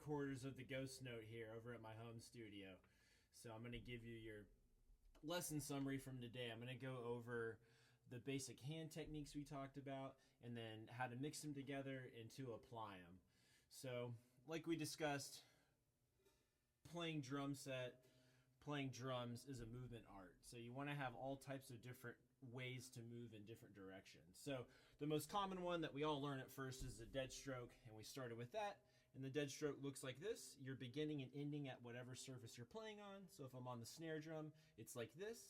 headquarters of the Ghost Note here over at my home studio. So I'm going to give you your lesson summary from today. I'm going to go over the basic hand techniques we talked about and then how to mix them together and to apply them. So like we discussed, playing drum set, playing drums is a movement art. So you want to have all types of different ways to move in different directions. So the most common one that we all learn at first is the dead stroke, and we started with that. And the dead stroke looks like this. You're beginning and ending at whatever surface you're playing on. So if I'm on the snare drum, it's like this.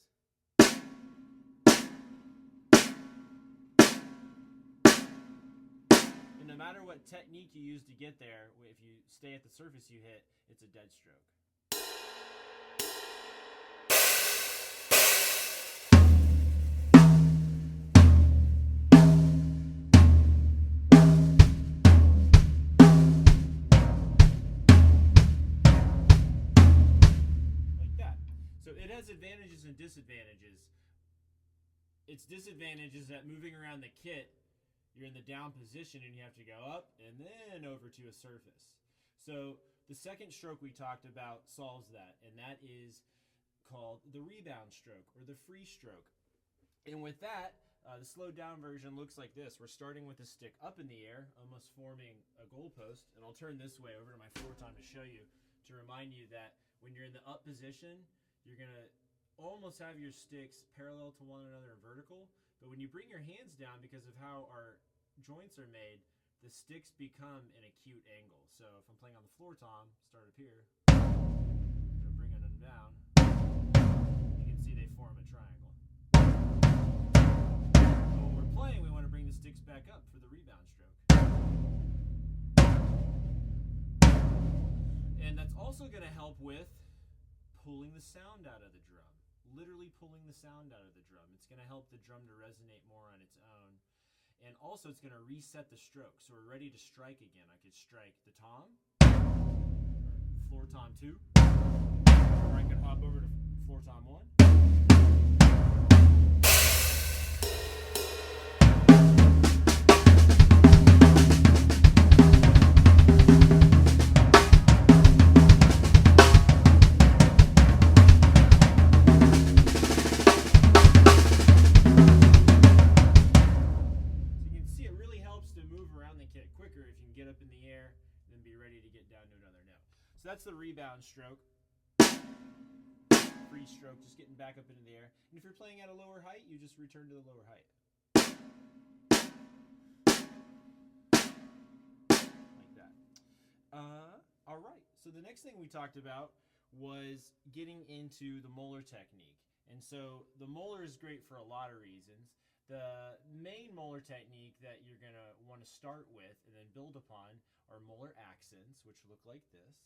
And no matter what technique you use to get there, if you stay at the surface you hit, it's a dead stroke. It has advantages and disadvantages. Its disadvantage is that moving around the kit, you're in the down position and you have to go up and then over to a surface. So the second stroke we talked about solves that, and that is called the rebound stroke or the free stroke. And with that, the slowed down version looks like this. We're starting with the stick up in the air, almost forming a goalpost. And I'll turn this way over to my floor tom to show you, to remind you that when you're in the up position, you're going to almost have your sticks parallel to one another and vertical. But when you bring your hands down, because of how our joints are made, the sticks become an acute angle. So if I'm playing on the floor tom, start up here, I'm bringing them down, you can see they form a triangle. But when we're playing, we want to bring the sticks back up for the rebound stroke. And that's also going to help with pulling the sound out of the drum. Literally pulling the sound out of the drum. It's going to help the drum to resonate more on its own. And also it's going to reset the stroke. So we're ready to strike again. I could strike the tom, floor tom 2, or I could hop over to floor tom 1. So that's the rebound stroke. Free stroke, just getting back up into the air. And if you're playing at a lower height, you just return to the lower height. Like that. All right, so the next thing we talked about was getting into the Moeller technique. And so the Moeller is great for a lot of reasons. The main Moeller technique that you're going to want to start with and then build upon are Moeller accents, which look like this.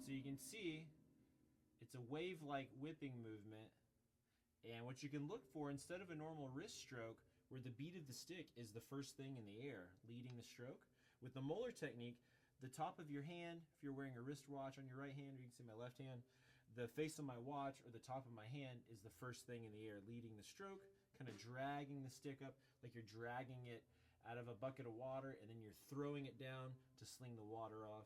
So you can see it's a wave-like whipping movement, and what you can look for, instead of a normal wrist stroke where the beat of the stick is the first thing in the air leading the stroke, with the Moeller technique, the top of your hand, if you're wearing a wristwatch on your right hand, or you can see my left hand, the face of my watch or the top of my hand is the first thing in the air leading the stroke, kind of dragging the stick up like you're dragging it out of a bucket of water, and then you're throwing it down to sling the water off.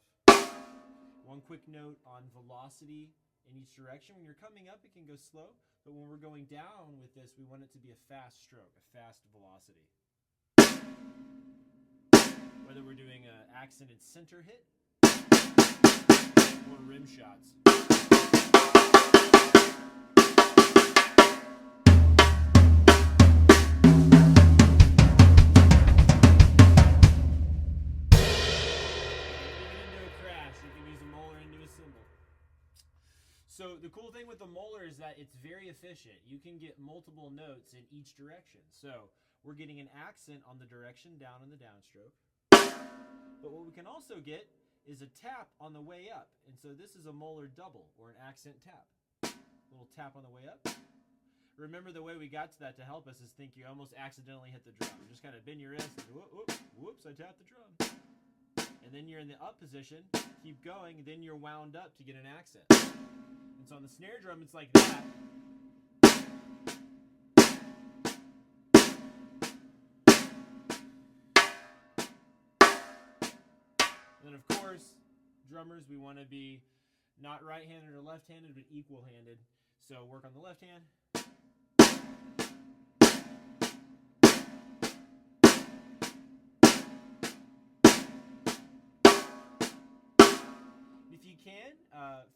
One quick note on velocity in each direction. When you're coming up, it can go slow, but when we're going down with this, we want it to be a fast stroke, a fast velocity. Whether we're doing an accented center hit or rim shots. So the cool thing with the Moeller is that it's very efficient. You can get multiple notes in each direction. So we're getting an accent on the direction down in the downstroke. But what we can also get is a tap on the way up. And so this is a Moeller double or an accent tap. Little tap on the way up. Remember, the way we got to that to help us is think you almost accidentally hit the drum. Just kind of bend your wrist and whoops, I tapped the drum. And then you're in the up position, keep going, then you're wound up to get an accent. And so on the snare drum, it's like that. And of course, drummers, we want to be not right-handed or left-handed, but equal-handed. So work on the left hand. If you can,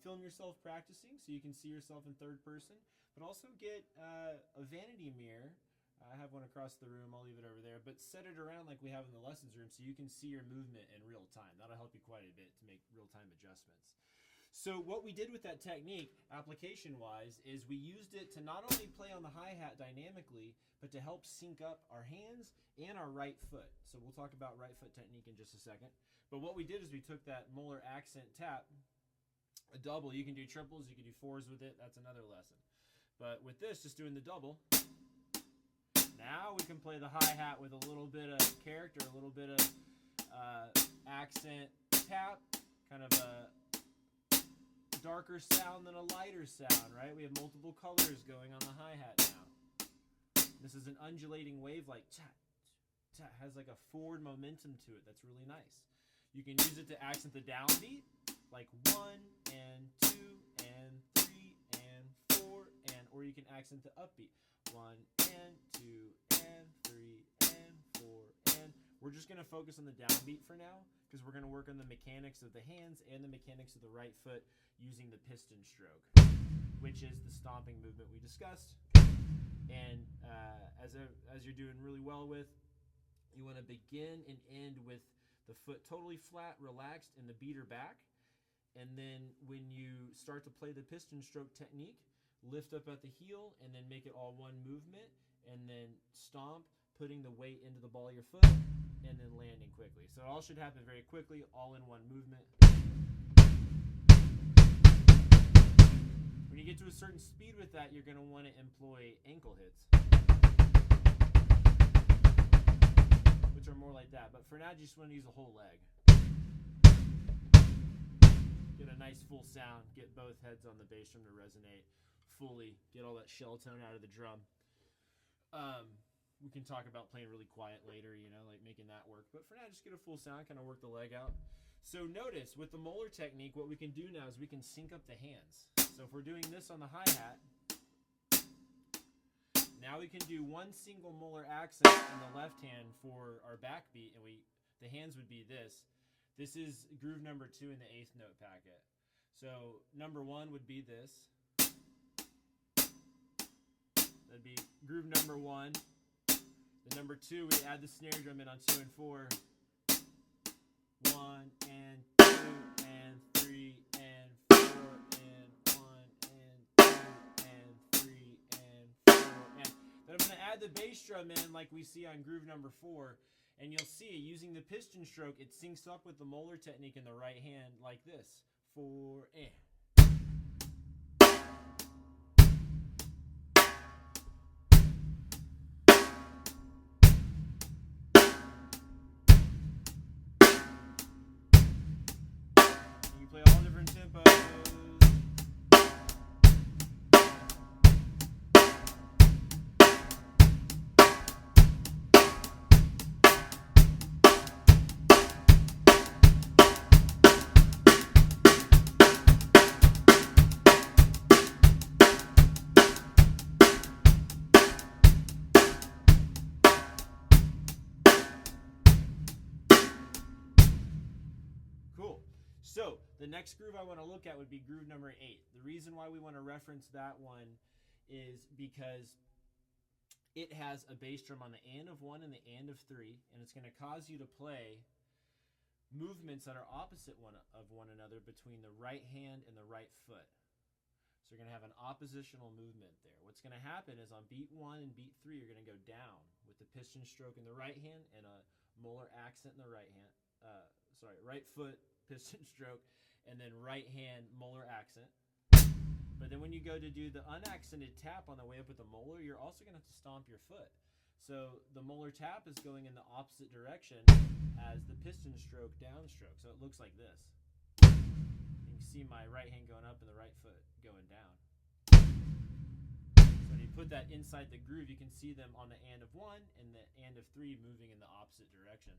film yourself practicing so you can see yourself in third person, but also get a vanity mirror. I have one across the room. I'll leave it over there, but set it around like we have in the lessons room so you can see your movement in real time. That'll help you quite a bit to make real-time adjustments. So what we did with that technique, application-wise, is we used it to not only play on the hi-hat dynamically, but to help sync up our hands and our right foot. So we'll talk about right foot technique in just a second. But what we did is we took that Moeller accent tap, a double. You can do triples, you can do fours with it. That's another lesson. But with this, just doing the double, now we can play the hi-hat with a little bit of character, a little bit of accent tap, kind of a darker sound than a lighter sound, right? We have multiple colors going on the hi-hat now. This is an undulating wave like chat, chat, has like a forward momentum to it that's really nice. You can use it to accent the downbeat, like 1 and 2 and 3 and 4, or you can accent the upbeat, 1 and 2 and 3 and 4 and. We're just going to focus on the downbeat for now because we're going to work on the mechanics of the hands and the mechanics of the right foot using the piston stroke, which is the stomping movement we discussed. And as you're doing really well with, you want to begin and end with the foot totally flat, relaxed, and the beater back. And then when you start to play the piston stroke technique, lift up at the heel and then make it all one movement, and then stomp, putting the weight into the ball of your foot, and then landing quickly. So it all should happen very quickly, all in one movement. When you get to a certain speed with that, you're going to want to employ ankle hits, which are more like that. But for now, you just want to use a whole leg. Get a nice full sound, get both heads on the bass drum to resonate fully, get all that shell tone out of the drum. We can talk about playing really quiet later, you know, like making that work. But for now, just get a full sound, kind of work the leg out. So notice, with the Moeller technique, what we can do now is we can sync up the hands. So if we're doing this on the hi-hat, now we can do one single Moeller accent in the left hand for our backbeat, and the hands would be this. This is groove number 2 in the 8th note packet. So number 1 would be this. That'd be groove number 1. The number 2, we add the snare drum in on 2 and 4. 1 and 2 and 3 and 4 and 1 and 2 and 3 and 4 and. Then I'm going to add the bass drum in like we see on groove number 4. And you'll see, using the piston stroke, it syncs up with the Moeller technique in the right hand like this. 4 and. You play all different tempos. So the next groove I want to look at would be groove number 8. The reason why we want to reference that one is because it has a bass drum on the and of 1 and the and of 3, and it's going to cause you to play movements that are opposite of one another between the right hand and the right foot. So you're going to have an oppositional movement there. What's going to happen is on beat 1 and beat 3, you're going to go down with the piston stroke in the right hand and a Moeller accent in the right hand. Right foot piston stroke, and then right hand Moeller accent. But then when you go to do the unaccented tap on the way up with the Moeller, you're also going to have to stomp your foot. So the Moeller tap is going in the opposite direction as the piston stroke downstroke. So it looks like this. You can see my right hand going up and the right foot going down. So when you put that inside the groove, you can see them on the and of 1 and the and of 3 moving in the opposite direction.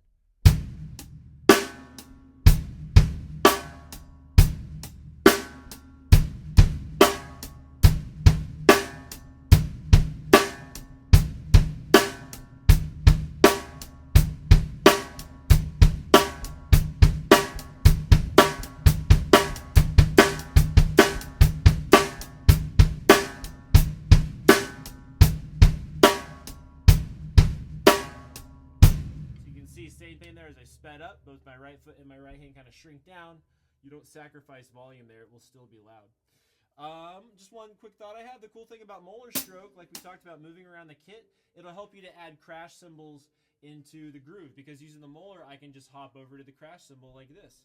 same thing there. As I sped up, both my right foot and my right hand kind of shrink down. You don't sacrifice volume there. It will still be loud. Just one quick thought I have. The cool thing about Moeller stroke, like we talked about moving around the kit, it'll help you to add crash cymbals into the groove, because using the Moeller, I can just hop over to the crash cymbal like this.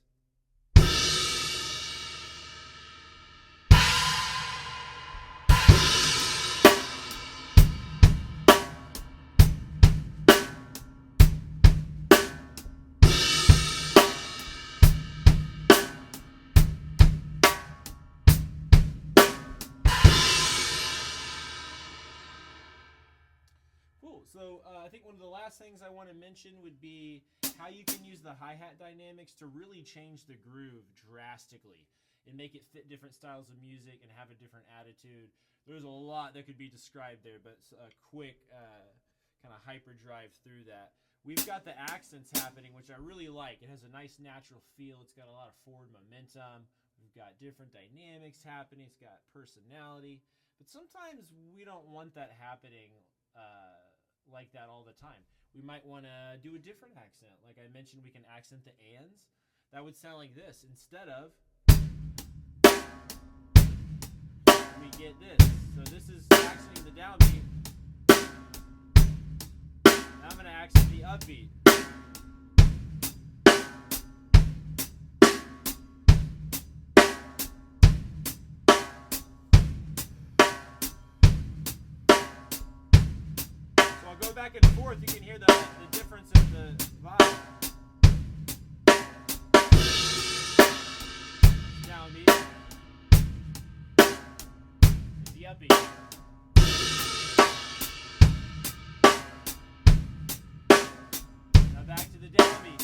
So I think one of the last things I want to mention would be how you can use the hi-hat dynamics to really change the groove drastically and make it fit different styles of music and have a different attitude. There's a lot that could be described there, but a quick kind of hyperdrive through that. We've got the accents happening, which I really like. It has a nice natural feel. It's got a lot of forward momentum. We've got different dynamics happening. It's got personality. But sometimes we don't want that happening like that all the time. We might want to do a different accent. Like I mentioned, we can accent the ands. That would sound like this. Instead of, we get this. So this is accenting the downbeat. Now I'm going to accent the upbeat. Go back and forth, you can hear the difference in the vibe. Downbeat. The upbeat. Now back to the downbeat.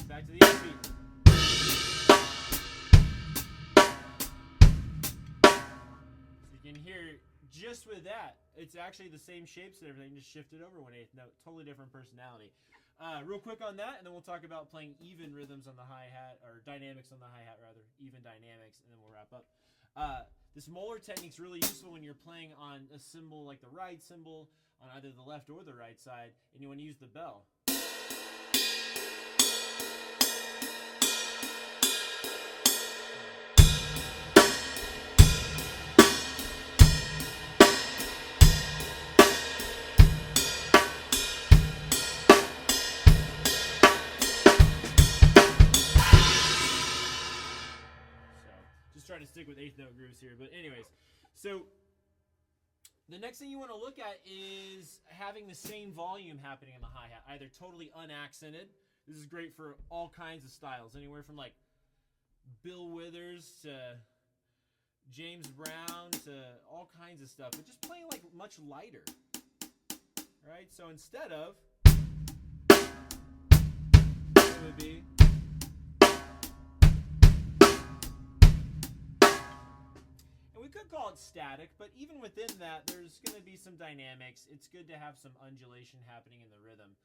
Back to the upbeat. You can hear just with that, it's actually the same shapes and everything, just shifted over 1/8 note, totally different personality. Real quick on that, and then we'll talk about playing even rhythms on the hi-hat, or dynamics on the hi-hat rather, even dynamics, and then we'll wrap up. This Moeller technique's really useful when you're playing on a cymbal like the ride cymbal on either the left or the right side, and you want to use the bell. Try to stick with 8th note grooves here, but anyways, so the next thing you want to look at is having the same volume happening in the hi-hat, either totally unaccented. This is great for all kinds of styles, anywhere from like Bill Withers to James Brown to all kinds of stuff, but just playing like much lighter. All right, so instead of, it would be, we could call it static, but even within that, there's going to be some dynamics. It's good to have some undulation happening in the rhythm.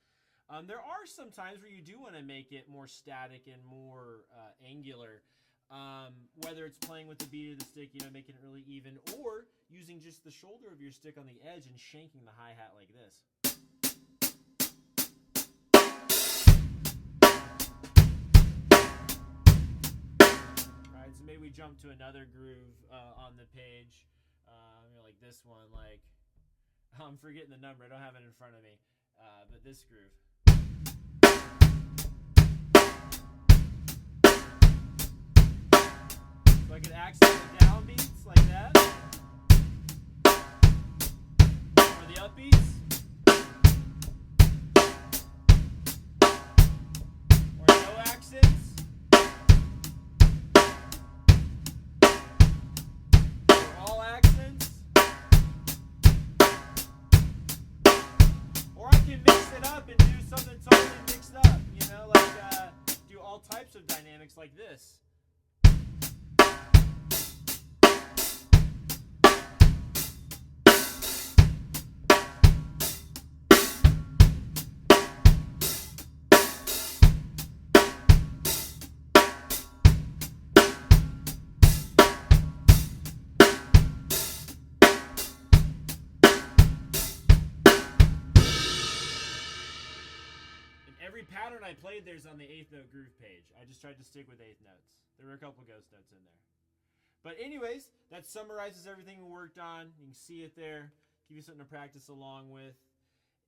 There are some times where you do want to make it more static and more angular, whether it's playing with the beat of the stick, you know, making it really even, or using just the shoulder of your stick on the edge and shanking the hi-hat like this. So maybe we jump to another groove on the page, like this one, like, I'm forgetting the number, I don't have it in front of me, but this groove. So I could accent the downbeats like that, or the upbeats, or no accents. All accents, or I can mix it up and do something totally mixed up, you know, like do all types of dynamics like this. every pattern I played there's on the 8th note groove page. I just tried to stick with 8th notes. There were a couple ghost notes in there. But anyways, that summarizes everything we worked on. You can see it there. Give you something to practice along with.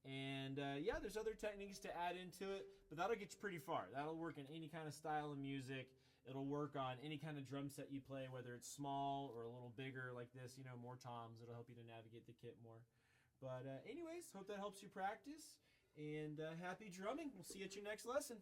And yeah, there's other techniques to add into it, but that'll get you pretty far. That'll work in any kind of style of music. It'll work on any kind of drum set you play, whether it's small or a little bigger like this, you know, more toms. It'll help you to navigate the kit more. But anyways, hope that helps you practice. And happy drumming. We'll see you at your next lesson.